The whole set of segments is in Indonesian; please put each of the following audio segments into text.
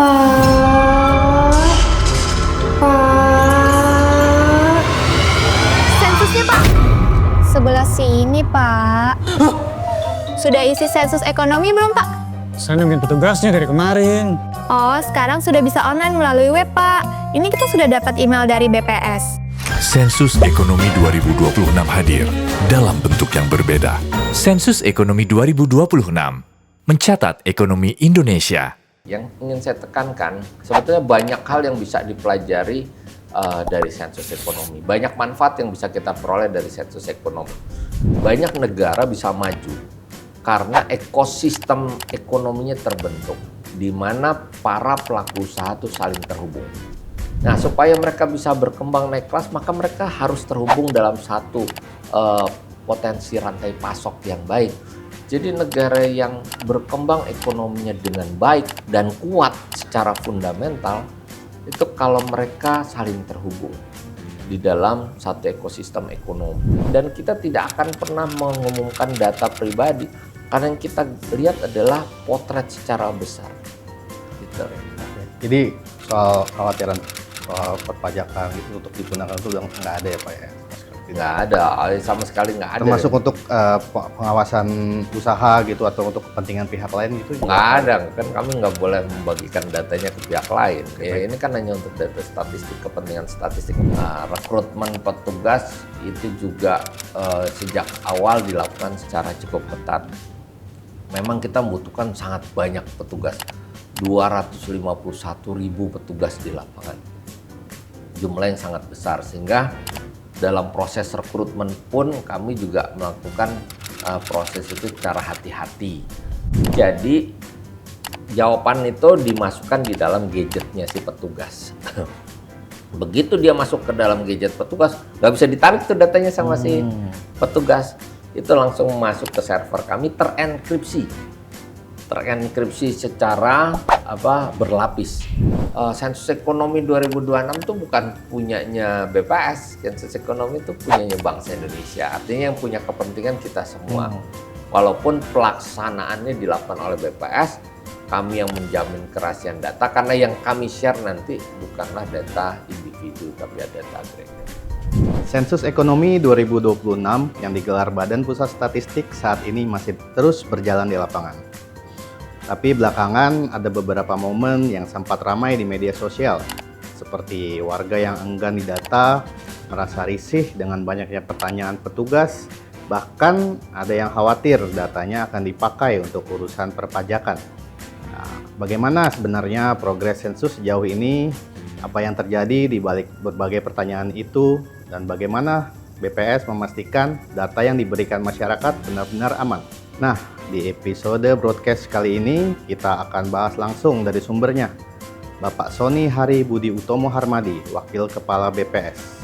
Pak, Pak. Sensusnya, Pak. Sebelah sini, Pak. Sudah isi sensus ekonomi belum, Pak? Saya nungguin petugasnya dari kemarin. Oh, sekarang sudah bisa online melalui web, Pak. Ini kita sudah dapat email dari BPS. Sensus Ekonomi 2026 hadir dalam bentuk yang berbeda. Sensus Ekonomi 2026 mencatat ekonomi Indonesia. Yang ingin saya tekankan, sebetulnya banyak hal yang bisa dipelajari dari sensus ekonomi. Banyak manfaat yang bisa kita peroleh dari sensus ekonomi. Banyak negara bisa maju karena ekosistem ekonominya terbentuk, di mana para pelaku usaha itu saling terhubung. Nah, supaya mereka bisa berkembang naik kelas, maka mereka harus terhubung dalam satu potensi rantai pasok yang baik. Jadi negara yang berkembang ekonominya dengan baik dan kuat secara fundamental, itu kalau mereka saling terhubung di dalam satu ekosistem ekonomi. Dan kita tidak akan pernah mengumumkan data pribadi, karena yang kita lihat adalah potret secara besar. Gitu. Jadi soal khawatiran soal perpajakan itu untuk digunakan itu nggak ada ya Pak ya? Nggak ada, sama sekali nggak ada. Termasuk untuk pengawasan usaha gitu atau untuk kepentingan pihak lain gitu? Nggak ada, kan kami nggak boleh membagikan datanya ke pihak lain. Ya, ini kan hanya untuk data statistik, kepentingan statistik. Nah, rekrutmen petugas itu juga sejak awal dilakukan secara cukup ketat. Memang kita membutuhkan sangat banyak petugas, 251.000 petugas di lapangan. Jumlah yang sangat besar, sehingga dalam proses rekrutmen pun kami juga melakukan proses itu secara hati-hati. Jadi jawaban itu dimasukkan di dalam gadgetnya si petugas. Begitu dia masuk ke dalam gadget petugas, nggak bisa ditarik tuh datanya sama si petugas. Itu langsung masuk ke server kami, terenkripsi secara berlapis. Sensus Ekonomi 2026 itu bukan punyanya BPS, sensus ekonomi itu punyanya bangsa Indonesia. Artinya yang punya kepentingan kita semua. Walaupun pelaksanaannya dilakukan oleh BPS, kami yang menjamin kerahasiaan data, karena yang kami share nanti bukanlah data individu, tapi ada data agregat. Sensus Ekonomi 2026 yang digelar Badan Pusat Statistik saat ini masih terus berjalan di lapangan. Tapi belakangan ada beberapa momen yang sempat ramai di media sosial, seperti warga yang enggan didata, merasa risih dengan banyaknya pertanyaan petugas, bahkan ada yang khawatir datanya akan dipakai untuk urusan perpajakan. Nah, bagaimana sebenarnya progres sensus sejauh ini? Apa yang terjadi di balik berbagai pertanyaan itu? Dan bagaimana BPS memastikan data yang diberikan masyarakat benar-benar aman? Nah, di episode broadcast kali ini kita akan bahas langsung dari sumbernya, Bapak Sony Hari Budi Utomo Harmadi, Wakil Kepala BPS.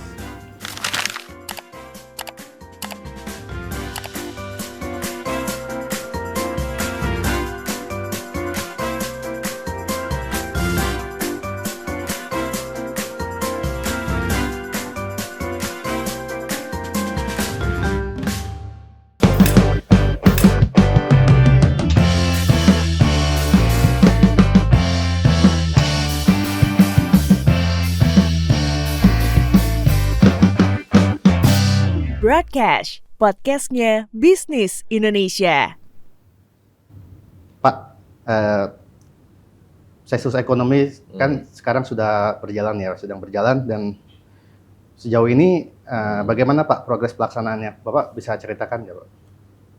Broadcast, podcastnya Bisnis Indonesia. Pak, sensus ekonomi kan sekarang sudah berjalan ya, sedang berjalan, dan sejauh ini bagaimana Pak progres pelaksanaannya? Bapak bisa ceritakan nggak Pak?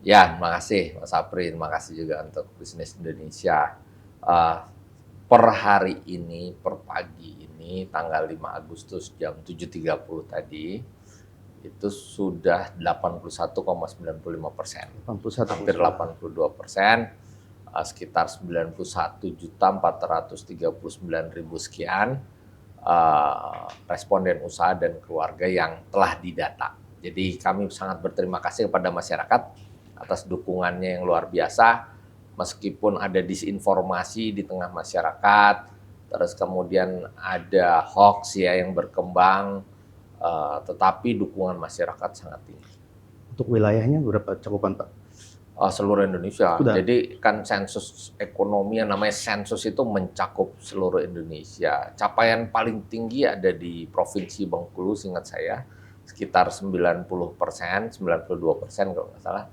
Ya, terima kasih Mas Apri, terima kasih juga untuk Bisnis Indonesia. Per hari ini, per pagi ini, tanggal 5 Agustus jam 7.30 tadi, itu sudah 81,95%, hampir 82%, sekitar 91.439.000 sekian responden usaha dan keluarga yang telah didata. Jadi kami sangat berterima kasih kepada masyarakat atas dukungannya yang luar biasa, meskipun ada disinformasi di tengah masyarakat, terus kemudian ada hoax ya yang berkembang. Tetapi dukungan masyarakat sangat tinggi. Untuk wilayahnya berapa cakupan Pak? Seluruh Indonesia. Sudah. Jadi kan sensus ekonomi yang namanya sensus itu mencakup seluruh Indonesia. Capaian paling tinggi ada di Provinsi Bengkulu, seingat saya, sekitar 90%, 92% kalau nggak salah.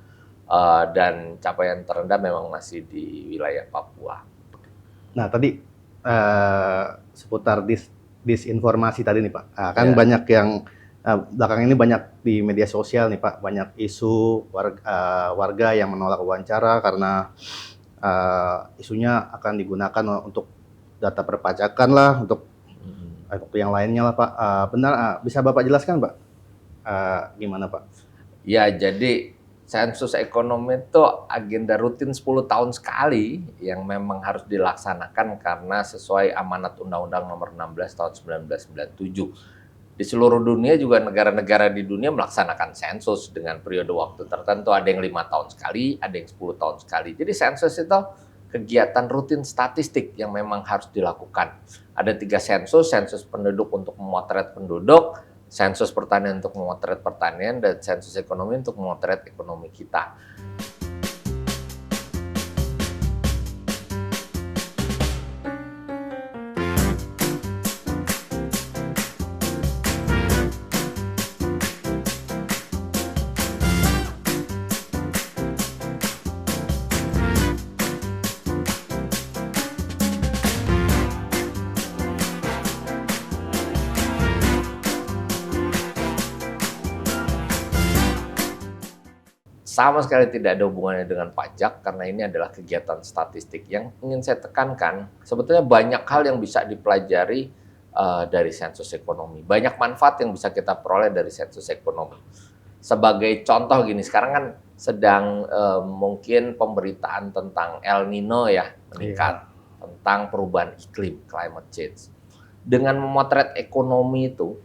Dan capaian terendah memang masih di wilayah Papua. Nah, tadi seputar disinformasi tadi nih Pak. Kan Ya. banyak yang belakangan ini banyak di media sosial nih Pak, banyak isu warga yang menolak wawancara karena isunya akan digunakan untuk data perpajakan lah, untuk yang lainnya lah Pak. Benar, bisa Bapak jelaskan Pak? Gimana Pak? Ya, jadi sensus ekonomi itu agenda rutin 10 tahun sekali yang memang harus dilaksanakan karena sesuai amanat Undang-Undang Nomor 16 tahun 1997. Di seluruh dunia juga negara-negara di dunia melaksanakan sensus dengan periode waktu tertentu. Ada yang 5 tahun sekali, ada yang 10 tahun sekali. Jadi sensus itu kegiatan rutin statistik yang memang harus dilakukan. Ada 3 sensus, sensus penduduk untuk memotret penduduk, sensus pertanian untuk memotret pertanian, dan sensus ekonomi untuk memotret ekonomi kita. Sama sekali tidak ada hubungannya dengan pajak karena ini adalah kegiatan statistik. Yang ingin saya tekankan, sebetulnya banyak hal yang bisa dipelajari dari sensus ekonomi. Banyak manfaat yang bisa kita peroleh dari sensus ekonomi. Sebagai contoh gini, sekarang kan sedang mungkin pemberitaan tentang El Nino ya meningkat, tentang perubahan iklim, climate change. Dengan memotret ekonomi itu,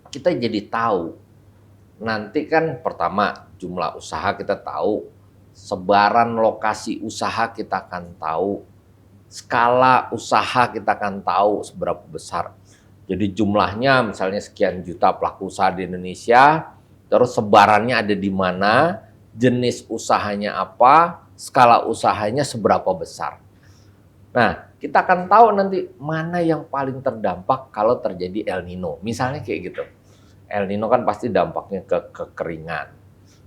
kita jadi tahu nanti kan pertama jumlah usaha kita tahu, sebaran lokasi usaha kita akan tahu, skala usaha kita akan tahu seberapa besar. Jadi jumlahnya misalnya sekian juta pelaku usaha di Indonesia, terus sebarannya ada di mana, jenis usahanya apa, skala usahanya seberapa besar. Nah, kita akan tahu nanti mana yang paling terdampak kalau terjadi El Nino. Misalnya kayak gitu. El Nino kan pasti dampaknya ke kekeringan.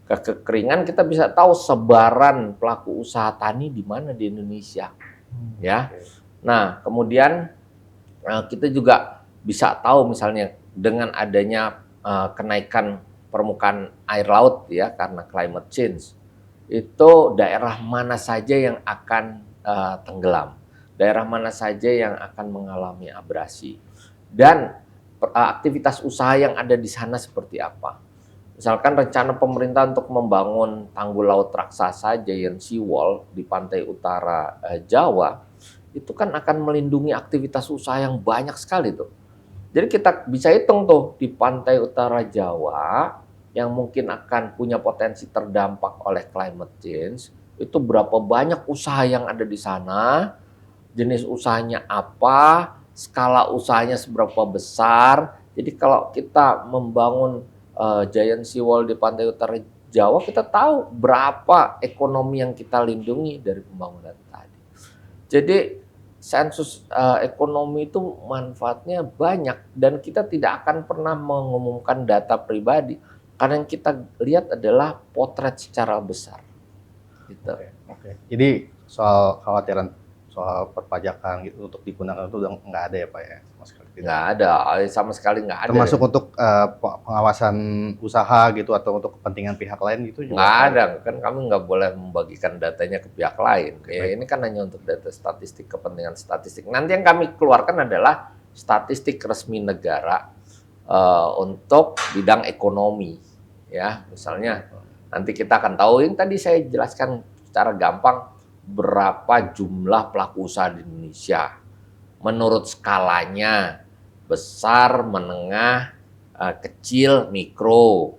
Ke kekeringan kita bisa tahu sebaran pelaku usaha tani di mana di Indonesia. Ya. Nah, kemudian kita juga bisa tahu misalnya dengan adanya kenaikan permukaan air laut ya karena climate change. Itu daerah mana saja yang akan tenggelam. Daerah mana saja yang akan mengalami abrasi. Dan aktivitas usaha yang ada di sana seperti apa. Misalkan rencana pemerintah untuk membangun tanggul laut raksasa Giant Sea Wall di pantai utara Jawa, itu kan akan melindungi aktivitas usaha yang banyak sekali tuh. Jadi kita bisa hitung tuh di pantai utara Jawa yang mungkin akan punya potensi terdampak oleh climate change, itu berapa banyak usaha yang ada di sana, jenis usahanya apa, skala usahanya seberapa besar. Jadi kalau kita membangun Giant Sea Wall di pantai utara Jawa, kita tahu berapa ekonomi yang kita lindungi dari pembangunan tadi. Jadi sensus ekonomi itu manfaatnya banyak dan kita tidak akan pernah mengumumkan data pribadi karena yang kita lihat adalah potret secara besar. Gitu. Oke. Jadi soal khawatiran soal perpajakan gitu untuk digunakan itu udah nggak ada ya Pak ya, sama sekali tidak. Nggak ada, sama sekali nggak ada. Termasuk untuk pengawasan usaha gitu atau untuk kepentingan pihak lain gitu juga Nggak ada, kan kami nggak boleh membagikan datanya ke pihak lain. Ya, ini kan hanya untuk data statistik, kepentingan statistik. Nanti yang kami keluarkan adalah statistik resmi negara untuk bidang ekonomi. Ya, misalnya nanti kita akan tahu, yang tadi saya jelaskan secara gampang, berapa jumlah pelaku usaha di Indonesia menurut skalanya, besar, menengah, kecil, mikro.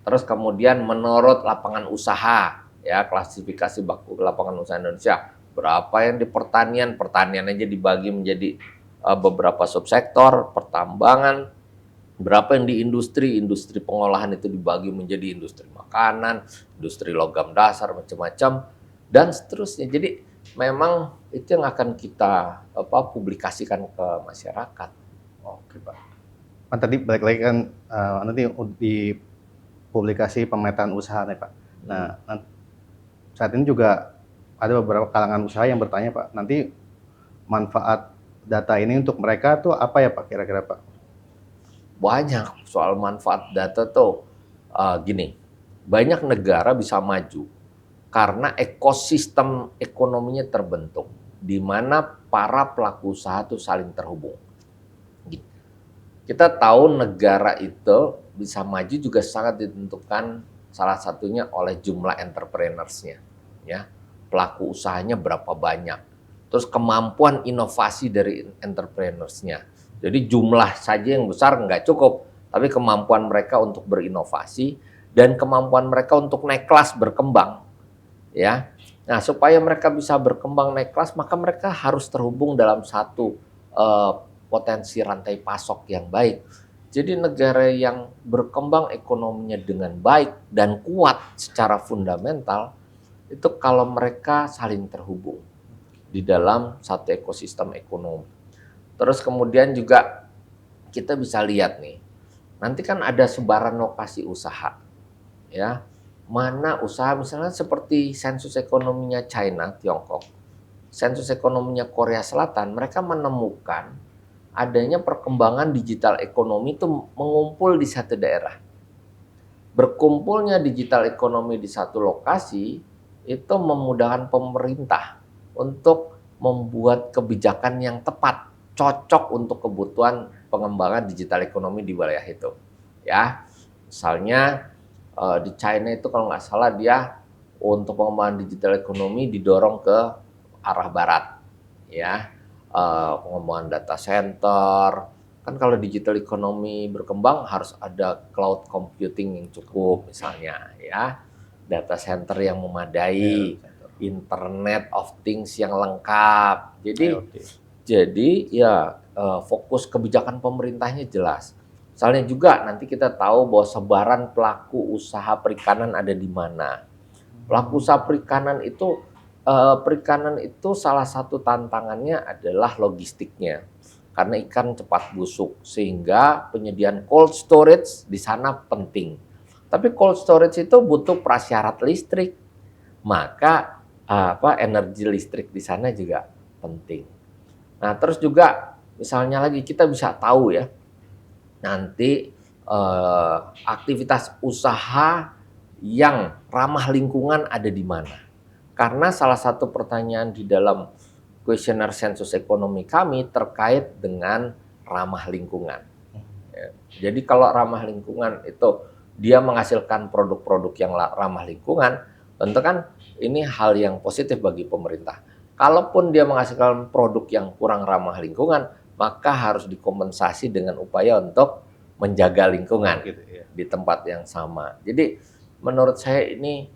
Terus kemudian menurut lapangan usaha, ya klasifikasi baku lapangan usaha Indonesia, berapa yang di pertanian aja dibagi menjadi beberapa subsektor, pertambangan, Berapa yang di industri pengolahan itu dibagi menjadi industri makanan, industri logam dasar, macam-macam, dan seterusnya. Jadi memang itu yang akan kita publikasikan ke masyarakat. Oke Pak. Kan tadi balik lagi kan nanti di publikasi pemetaan usaha nih Pak. Nah, saat ini juga ada beberapa kalangan usaha yang bertanya Pak, nanti manfaat data ini untuk mereka tuh apa ya Pak kira-kira Pak? Banyak soal manfaat data tuh gini, banyak negara bisa maju karena ekosistem ekonominya terbentuk, di mana para pelaku usaha tuh saling terhubung. Kita tahu negara itu bisa maju juga sangat ditentukan salah satunya oleh jumlah entrepreneurs-nya, ya, pelaku usahanya berapa banyak, terus kemampuan inovasi dari entrepreneurs-nya. Jadi jumlah saja yang besar nggak cukup, tapi kemampuan mereka untuk berinovasi dan kemampuan mereka untuk naik kelas berkembang, ya. Nah, supaya mereka bisa berkembang naik kelas, maka mereka harus terhubung dalam satu potensi rantai pasok yang baik. Jadi negara yang berkembang ekonominya dengan baik dan kuat secara fundamental, itu kalau mereka saling terhubung di dalam satu ekosistem ekonomi. Terus kemudian juga kita bisa lihat nih, nanti kan ada sebaran lokasi usaha, ya. Mana usaha misalnya seperti sensus ekonominya China, Tiongkok, sensus ekonominya Korea Selatan, mereka menemukan adanya perkembangan digital ekonomi itu mengumpul di satu daerah. Berkumpulnya digital ekonomi di satu lokasi itu memudahkan pemerintah untuk membuat kebijakan yang tepat, cocok untuk kebutuhan pengembangan digital ekonomi di wilayah itu, ya. Misalnya di China itu kalau nggak salah dia untuk pengembangan digital ekonomi didorong ke arah barat, ya, pengembangan data center. Kan kalau digital ekonomi berkembang harus ada cloud computing yang cukup misalnya, ya, data center yang memadai, Internet of Things yang lengkap. Jadi ya fokus kebijakan pemerintahnya jelas. Misalnya juga nanti kita tahu bahwa sebaran pelaku usaha perikanan ada di mana. Pelaku usaha perikanan itu salah satu tantangannya adalah logistiknya. Karena ikan cepat busuk sehingga penyediaan cold storage di sana penting. Tapi cold storage itu butuh prasyarat listrik. Maka energi listrik di sana juga penting. Nah, terus juga misalnya lagi kita bisa tahu ya, nanti aktivitas usaha yang ramah lingkungan ada di mana. Karena salah satu pertanyaan di dalam kuesioner sensus ekonomi kami terkait dengan ramah lingkungan. Ya, jadi kalau ramah lingkungan itu dia menghasilkan produk-produk yang ramah lingkungan, tentu kan ini hal yang positif bagi pemerintah. Kalaupun dia menghasilkan produk yang kurang ramah lingkungan, maka harus dikompensasi dengan upaya untuk menjaga lingkungan di tempat yang sama. Jadi menurut saya ini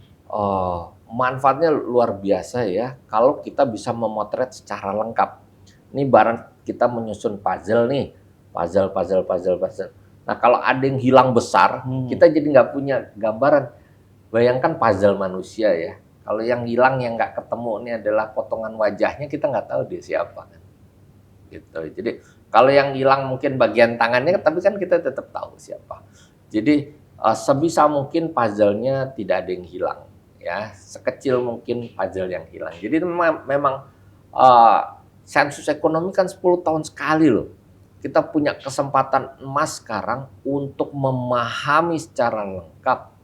manfaatnya luar biasa ya kalau kita bisa memotret secara lengkap. Ini barang kita menyusun puzzle nih, puzzle. Nah kalau ada yang hilang besar, kita jadi nggak punya gambaran. Bayangkan puzzle manusia ya. Kalau yang hilang yang nggak ketemu ini adalah potongan wajahnya, kita nggak tahu dia siapa kan. Gitu. Jadi kalau yang hilang mungkin bagian tangannya, tapi kan kita tetap tahu siapa. Jadi sebisa mungkin puzzle-nya tidak ada yang hilang, ya. Sekecil mungkin puzzle yang hilang. Jadi memang sensus ekonomi kan 10 tahun sekali loh. Kita punya kesempatan emas sekarang untuk memahami secara lengkap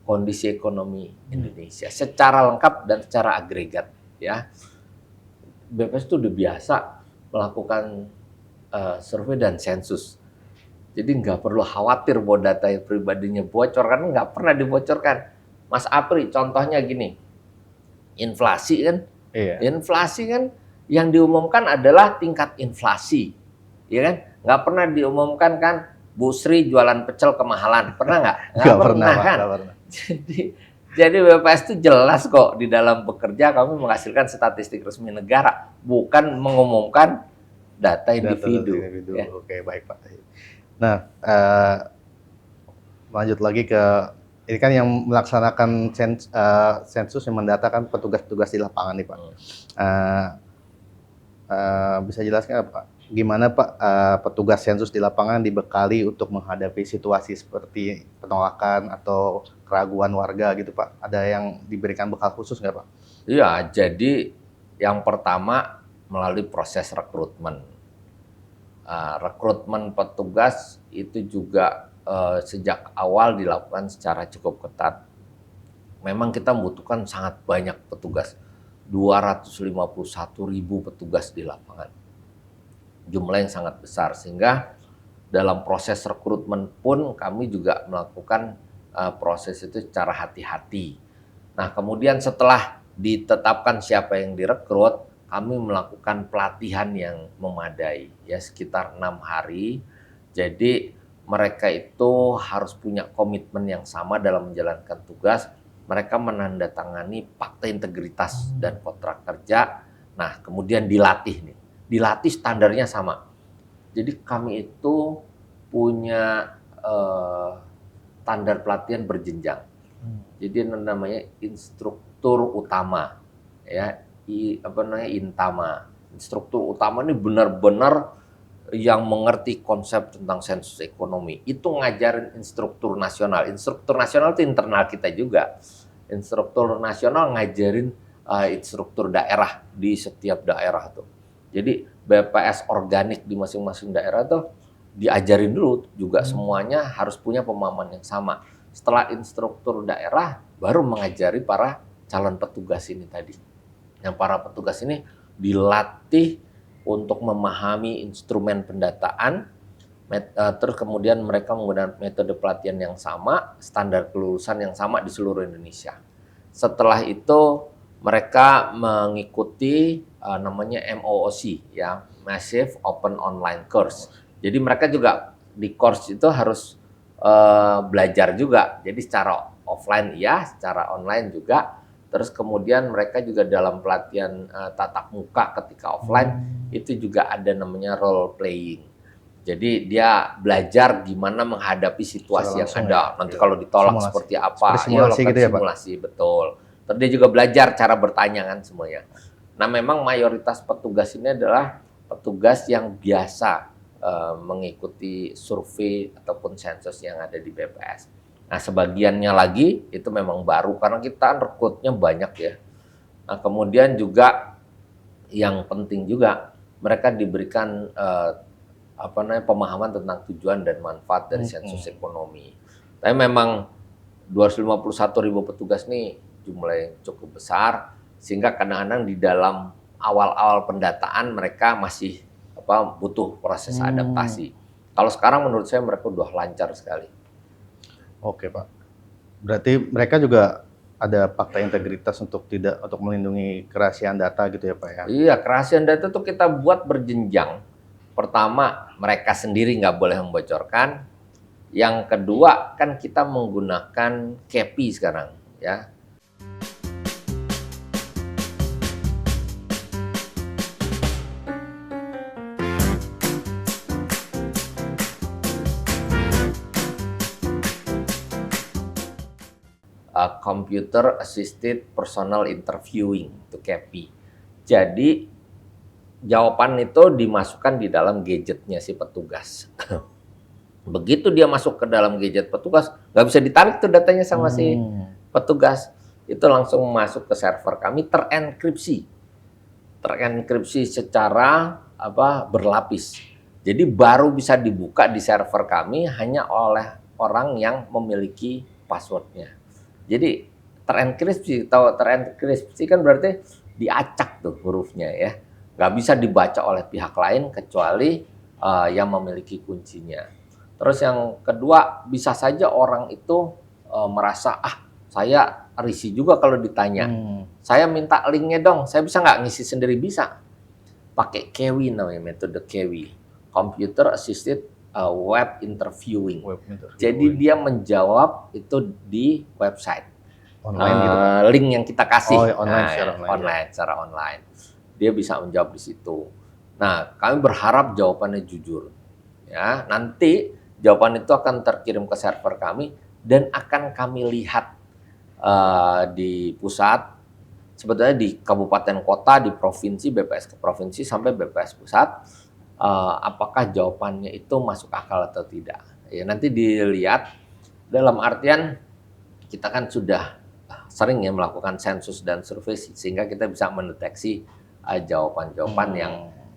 kondisi ekonomi Indonesia secara lengkap dan secara agregat, ya. BPS itu udah biasa melakukan survei dan sensus, jadi nggak perlu khawatir bahwa data pribadinya bocor, karena nggak pernah dibocorkan. Mas Apri, contohnya gini, inflasi kan, inflasi kan yang diumumkan adalah tingkat inflasi, ya kan, nggak pernah diumumkan kan Bu Sri jualan pecel kemahalan, pernah nggak? Nggak pernah kan? Jadi BPS itu jelas kok di dalam bekerja kami menghasilkan statistik resmi negara, bukan mengumumkan data individu. Ya. Oke, baik Pak. Nah, lanjut lagi ke ini kan yang melaksanakan sensus yang mendatakan petugas-petugas di lapangan nih Pak. Bisa jelaskan apa? Gimana Pak petugas sensus di lapangan dibekali untuk menghadapi situasi seperti penolakan atau keraguan warga gitu Pak? Ada yang diberikan bekal khusus nggak Pak? Iya, jadi yang pertama melalui proses rekrutmen. Rekrutmen petugas itu juga sejak awal dilakukan secara cukup ketat. Memang kita membutuhkan sangat banyak petugas, 251.000 petugas di lapangan. Jumlah yang sangat besar, sehingga dalam proses rekrutmen pun kami juga melakukan proses itu secara hati-hati. Nah, kemudian setelah ditetapkan siapa yang direkrut, kami melakukan pelatihan yang memadai, ya sekitar 6 hari. Jadi mereka itu harus punya komitmen yang sama dalam menjalankan tugas. Mereka menandatangani fakta integritas dan kontrak kerja. Nah, kemudian dilatih nih. Dilatih standarnya sama. Jadi kami itu punya standar pelatihan berjenjang. Jadi namanya instruktur utama, ya, Intama. Instruktur utama ini benar-benar yang mengerti konsep tentang sensus ekonomi. Itu ngajarin instruktur nasional. Instruktur nasional itu internal kita juga. Instruktur nasional ngajarin instruktur daerah di setiap daerah tuh. Jadi BPS organik di masing-masing daerah tuh diajarin dulu juga semuanya harus punya pemahaman yang sama. Setelah instruktur daerah baru mengajari para calon petugas ini tadi. Yang para petugas ini dilatih untuk memahami instrumen pendataan, terus kemudian mereka menggunakan metode pelatihan yang sama, standar kelulusan yang sama di seluruh Indonesia. Setelah itu mereka mengikuti namanya MOOC, ya, Massive Open Online Course. Jadi mereka juga di course itu harus belajar juga. Jadi secara offline ya, secara online juga. Terus kemudian mereka juga dalam pelatihan tatap muka ketika offline itu juga ada namanya role playing. Jadi dia belajar gimana menghadapi situasi yang ada. Nanti kalau ditolak simulasi. Seperti apa? Simulasi gitu ya Pak? Simulasi, betul. Terus dia juga belajar cara bertanya kan semuanya. Nah memang mayoritas petugas ini adalah petugas yang biasa mengikuti survei ataupun sensus yang ada di BPS. Nah, sebagiannya lagi itu memang baru karena kita rekrutnya banyak ya. Nah, kemudian juga yang penting juga mereka diberikan pemahaman tentang tujuan dan manfaat dari sensus ekonomi. Tapi memang 251.000 petugas nih jumlah yang cukup besar sehingga kadang-kadang di dalam awal-awal pendataan mereka masih butuh proses adaptasi. Kalau sekarang menurut saya mereka udah lancar sekali. Oke Pak. Berarti mereka juga ada fakta integritas untuk melindungi kerahasiaan data gitu ya Pak ya? Iya, kerahasiaan data tuh kita buat berjenjang. Pertama, mereka sendiri nggak boleh membocorkan. Yang kedua, kan kita menggunakan KPI sekarang, ya. Computer Assisted Personal Interviewing, itu KPI. Jadi jawaban itu dimasukkan di dalam gadgetnya si petugas. Begitu dia masuk ke dalam gadget petugas, nggak bisa ditarik tuh datanya sama si petugas. Itu langsung masuk ke server kami terenkripsi. Terenkripsi secara berlapis. Jadi baru bisa dibuka di server kami hanya oleh orang yang memiliki passwordnya. Jadi terenkripsi kan berarti diacak tuh hurufnya ya. Nggak bisa dibaca oleh pihak lain kecuali yang memiliki kuncinya. Terus yang kedua, bisa saja orang itu merasa, saya risih juga kalau ditanya. Saya minta linknya dong, saya bisa nggak ngisi sendiri? Bisa. Pakai KEWI namanya, metode KEWI. Computer Assisted Web Interviewing. Jadi dia menjawab itu di website. Online gitu Pak? Link yang kita kasih. Secara online. Dia bisa menjawab di situ. Nah, kami berharap jawabannya jujur. Ya, nanti Jawaban itu akan terkirim ke server kami dan akan kami lihat di pusat, sebetulnya di kabupaten kota, di provinsi, BPS ke provinsi sampai BPS pusat, apakah jawabannya itu masuk akal atau tidak. Ya, nanti dilihat dalam artian kita kan sudah sering ya melakukan sensus dan survei sehingga kita bisa mendeteksi jawaban-jawaban yang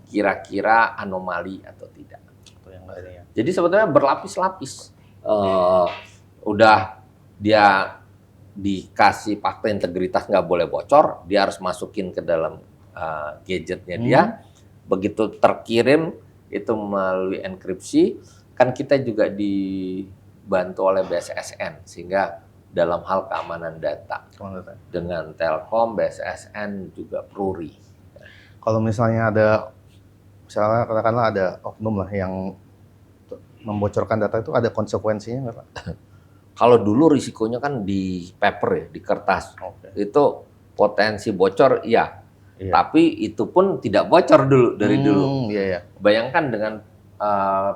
kira-kira anomali atau tidak. Atau yang nggak ada ya. Jadi sebetulnya berlapis-lapis. Udah dia dikasih fakta integritas nggak boleh bocor, dia harus masukin ke dalam gadgetnya dia. Begitu terkirim itu melalui enkripsi, kan kita juga dibantu oleh BSSN sehingga dalam hal keamanan data dengan Telkom, BSSN juga Pruri. Kalau misalnya katakanlah ada oknum lah yang membocorkan data itu, ada konsekuensinya nggak Pak? Kalau dulu risikonya kan di paper ya, di kertas. Itu potensi bocor, iya. Tapi itu pun tidak bocor dulu dari dulu. Iya. Bayangkan dengan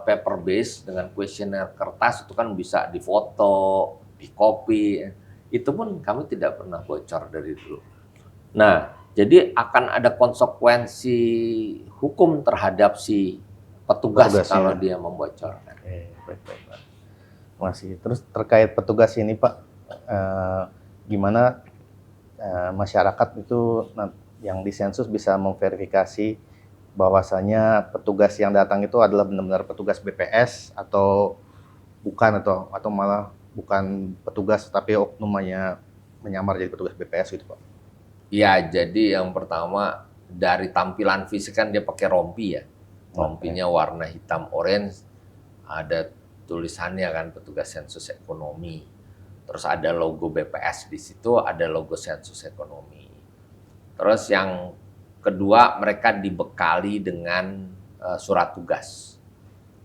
paper base, dengan kuesioner kertas itu kan bisa difoto, di copy. Itu pun kami tidak pernah bocor dari dulu. Nah, jadi akan ada konsekuensi hukum terhadap si petugas kalau dia membocorkan. Baik. Masih terus terkait petugas ini Pak, gimana masyarakat itu yang disensus bisa memverifikasi bahwasanya petugas yang datang itu adalah benar-benar petugas BPS atau bukan, atau malah bukan petugas tapi oknumnya menyamar jadi petugas BPS gitu Pak? Ya, jadi yang pertama dari tampilan fisik kan dia pakai rompi ya. Rompinya warna hitam orange, ada tulisannya kan petugas sensus ekonomi. Terus ada logo BPS di situ, ada logo sensus ekonomi. Terus yang kedua mereka dibekali dengan surat tugas.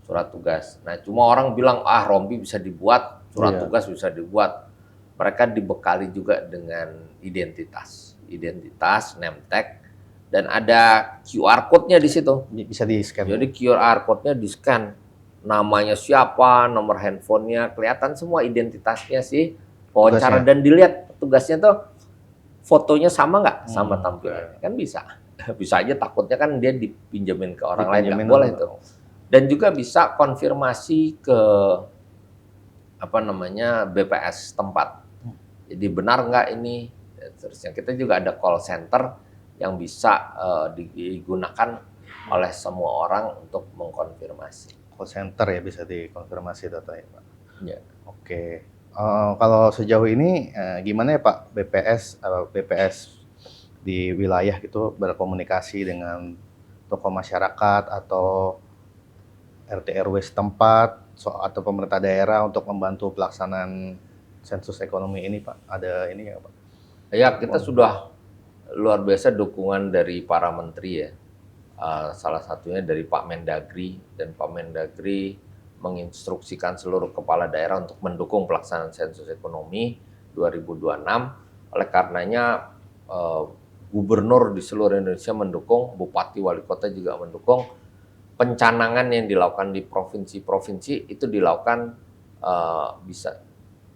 Surat tugas. Nah, cuma orang bilang rompi bisa dibuat, surat tugas bisa dibuat. Mereka dibekali juga dengan identitas, name tag, dan ada QR code-nya di situ. Bisa di-scan. Jadi QR code-nya di-scan. Namanya siapa, nomor handphonenya, kelihatan semua identitasnya sih wawancara dan dilihat tugasnya tuh fotonya sama nggak sama tampilannya. Kan bisa. Bisa aja takutnya kan dia dipinjemin ke orang lain, nggak boleh itu. Dan juga bisa konfirmasi ke BPS tempat. Jadi benar nggak ini? Terusnya kita juga ada call center yang bisa digunakan oleh semua orang untuk mengkonfirmasi. Call center ya bisa dikonfirmasi data ya Pak? Ya. Oke. Kalau sejauh ini gimana ya Pak BPS di wilayah gitu berkomunikasi dengan tokoh masyarakat atau RT RW setempat atau pemerintah daerah untuk membantu pelaksanaan sensus ekonomi ini Pak? Ada ini ya Pak? Ya, kita sudah luar biasa dukungan dari para menteri ya. Salah satunya dari Pak Mendagri, dan Pak Mendagri menginstruksikan seluruh kepala daerah untuk mendukung pelaksanaan sensus ekonomi 2026. Oleh karenanya gubernur di seluruh Indonesia mendukung, bupati wali kota juga mendukung. Pencanangan yang dilakukan di provinsi-provinsi itu dilakukan bisa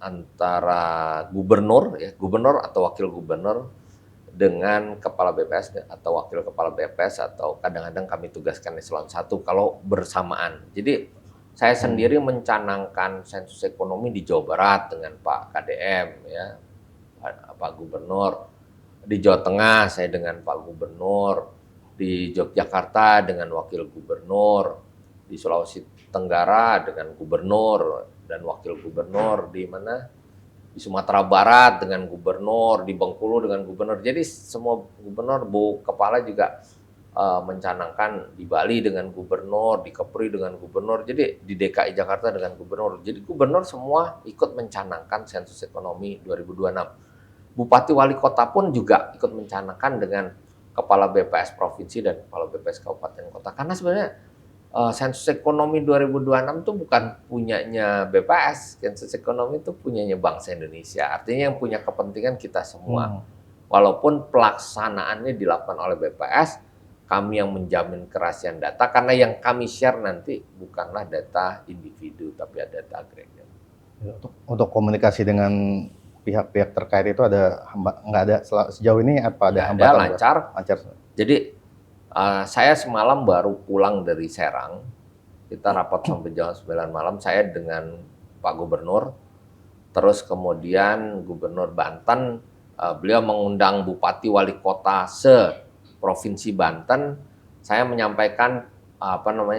antara gubernur atau wakil gubernur dengan kepala BPS atau wakil kepala BPS, atau kadang-kadang kami tugaskan eselon 1 kalau bersamaan. Jadi saya sendiri mencanangkan sensus ekonomi di Jawa Barat dengan Pak KDM ya, Pak Gubernur. Di Jawa Tengah saya dengan Pak Gubernur, di Yogyakarta dengan wakil gubernur, di Sulawesi Tenggara dengan gubernur dan wakil gubernur, di Sumatera Barat dengan gubernur, di Bengkulu dengan gubernur. Jadi semua gubernur, Bu Kepala juga mencanangkan di Bali dengan gubernur, di Kepri dengan gubernur, jadi di DKI Jakarta dengan gubernur. Jadi gubernur semua ikut mencanangkan sensus ekonomi 2026. Bupati wali kota pun juga ikut mencanangkan dengan kepala BPS provinsi dan kepala BPS kabupaten kota. Karena sebenarnya sensus ekonomi 2026 itu bukan punyanya BPS, sensus ekonomi itu punyanya bangsa Indonesia. Artinya yang punya kepentingan kita semua. Walaupun pelaksanaannya dilakukan oleh BPS, kami yang menjamin kerahasiaan data, karena yang kami share nanti bukanlah data individu, tapi ada data agregat. Untuk komunikasi dengan pihak-pihak terkait itu nggak ada sejauh ini apa ada Nggak ada, hambatan? lancar. Lancar. Jadi saya semalam baru pulang dari Serang, kita rapat sampai jam 9 malam, saya dengan Pak Gubernur, terus kemudian Gubernur Banten, beliau mengundang Bupati Wali Kota se-Provinsi Banten, saya menyampaikan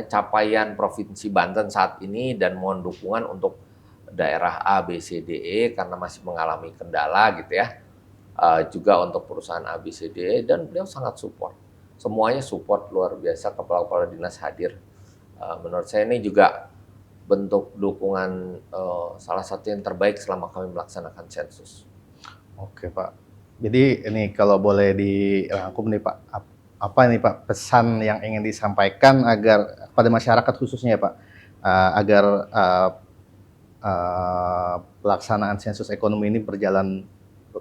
capaian Provinsi Banten saat ini dan mohon dukungan untuk daerah A, B, C, D, E karena masih mengalami kendala gitu ya. Juga untuk perusahaan A, B, C, D, E, dan beliau sangat support. Semuanya support luar biasa, kepala-kepala dinas hadir. Menurut saya ini juga bentuk dukungan salah satu yang terbaik selama kami melaksanakan sensus. Oke Pak. Jadi ini kalau boleh dirangkum nih Pak, apa nih Pak pesan yang ingin disampaikan agar pada masyarakat khususnya Pak, agar pelaksanaan sensus ekonomi ini berjalan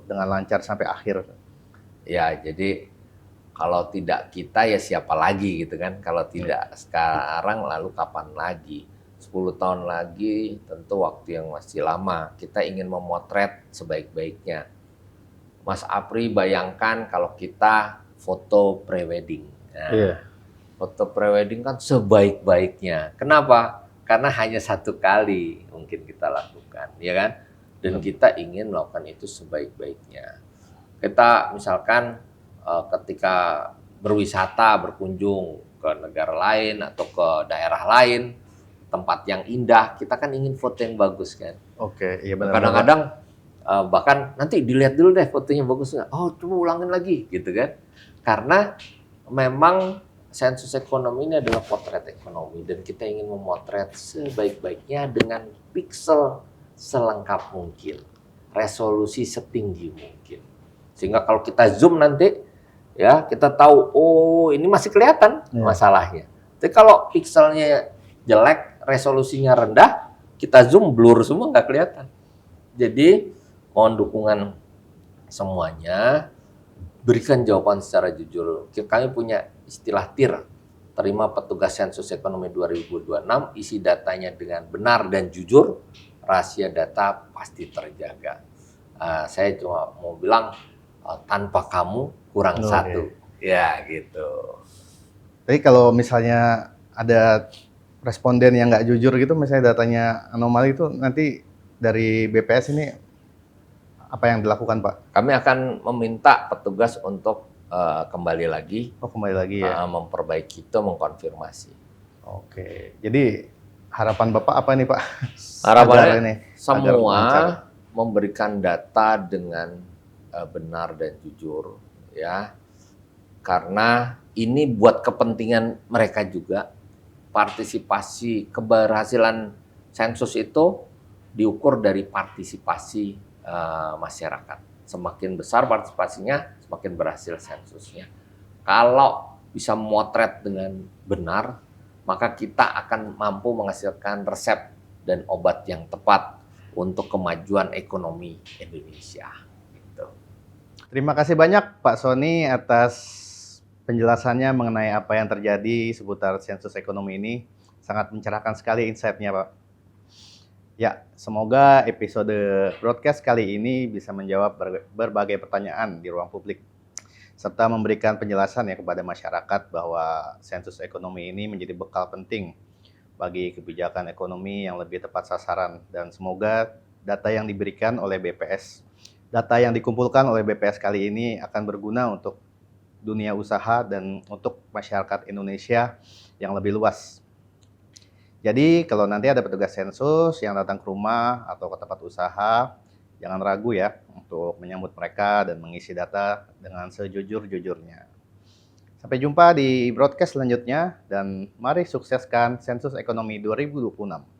dengan lancar sampai akhir? Ya, jadi kalau tidak kita ya siapa lagi gitu kan. Kalau tidak sekarang lalu kapan lagi? 10 tahun lagi tentu waktu yang masih lama. Kita ingin memotret sebaik-baiknya. Mas Apri bayangkan kalau kita foto prewedding. Nah, foto prewedding kan sebaik-baiknya. Kenapa? Karena hanya satu kali mungkin kita lakukan, ya kan? Dan kita ingin melakukan itu sebaik-baiknya. Kita misalkan ketika berwisata, berkunjung ke negara lain atau ke daerah lain, tempat yang indah, kita kan ingin foto yang bagus kan. Oke, iya benar. Kadang-kadang bahkan nanti dilihat dulu deh fotonya bagus nggak? Oh, coba ulangin lagi, gitu kan? Karena memang sensus ekonomi ini adalah potret ekonomi dan kita ingin memotret sebaik-baiknya dengan piksel selengkap mungkin, resolusi setinggi mungkin. Sehingga kalau kita zoom nanti, ya kita tahu, oh ini masih kelihatan masalahnya. Tapi kalau pikselnya jelek, resolusinya rendah, kita zoom blur semua nggak kelihatan. Jadi mohon dukungan semuanya, berikan jawaban secara jujur. Kami punya istilah TIR, terima petugas sensus ekonomi 2026, isi datanya dengan benar dan jujur, rahasia data pasti terjaga. Saya cuma mau bilang, tanpa kamu kurang satu. Ya gitu. Tapi kalau misalnya ada responden yang nggak jujur gitu, misalnya datanya anomali itu, nanti dari BPS ini apa yang dilakukan Pak? Kami akan meminta petugas untuk kembali lagi. Kembali lagi ya? Memperbaiki itu, mengkonfirmasi. Oke, jadi harapan Bapak apa nih Pak? Harapannya semua memberikan data dengan benar dan jujur, ya. Karena ini buat kepentingan mereka juga. Partisipasi keberhasilan sensus itu diukur dari partisipasi masyarakat. Semakin besar partisipasinya, semakin berhasil sensusnya. Kalau bisa memotret dengan benar, maka kita akan mampu menghasilkan resep dan obat yang tepat untuk kemajuan ekonomi Indonesia. Gitu. Terima kasih banyak Pak Sony atas penjelasannya mengenai apa yang terjadi seputar sensus ekonomi ini. Sangat mencerahkan sekali insight-nya Pak. Ya, semoga episode broadcast kali ini bisa menjawab berbagai pertanyaan di ruang publik, serta memberikan penjelasan ya kepada masyarakat bahwa sensus ekonomi ini menjadi bekal penting bagi kebijakan ekonomi yang lebih tepat sasaran. Dan semoga data yang diberikan oleh BPS, data yang dikumpulkan oleh BPS kali ini akan berguna untuk dunia usaha dan untuk masyarakat Indonesia yang lebih luas. Jadi kalau nanti ada petugas sensus yang datang ke rumah atau ke tempat usaha, jangan ragu ya untuk menyambut mereka dan mengisi data dengan sejujur-jujurnya. Sampai jumpa di broadcast selanjutnya dan mari sukseskan sensus ekonomi 2026.